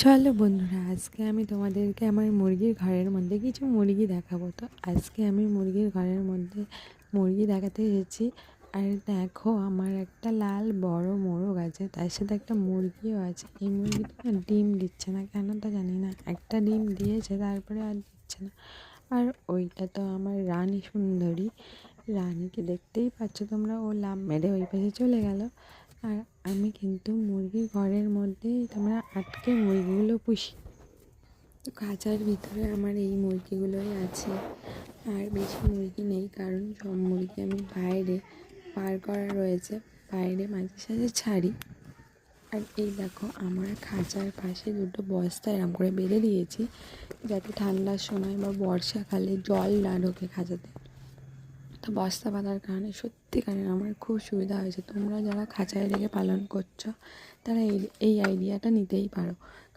চলো বন্ধুরা, আজকে আমি তোমাদেরকে আমার মুরগির ঘরের মধ্যে কিছু মুরগি দেখাবো। তো আজকে আমি মুরগির ঘরের মধ্যে মুরগি দেখাতে এসেছি। আর দেখো, আমার একটা লাল বড় মোরগ আছে, তার সাথে একটা মুরগিও আছে। এই মুরগিটা না ডিম দিচ্ছে না, কেন তা জানি না। একটা ডিম দিয়েছে, তারপরে আর দিচ্ছে না। আর ওইটা তো আমার রানী সুন্দরী, রানীকে দেখতেই পাচ্ছ তোমরা, ও লাফ মেরে ওই পাশে চলে গেল। আর আমি কিন্তু মুরগির ঘরের মধ্যেই তোমরা আটকে মুরগিগুলো পুষি। তো খাঁচার ভিতরে আমার এই মুরগিগুলোই আছে, আর বেশি মুরগি নেই, কারণ সব মুরগি আমি বাইরে পার করা রয়েছে, বাইরে মাঝে সাঝে ছাড়ি। আর এই দেখো, আমার খাঁচার পাশে দুটো বস্তা এরম করে বেঁধে দিয়েছি, যাতে ঠান্ডার সময় বা বর্ষাকালে জল না ঢোকে খাঁচাতে। তো বস্তা বাঁধার কারণে সত্যিকারের আমার খুব সুবিধা হয়েছে। তোমরা যারা খাঁচায় রেখে পালন করছো, তারা এই আইডিয়াটা নিতেই পারো,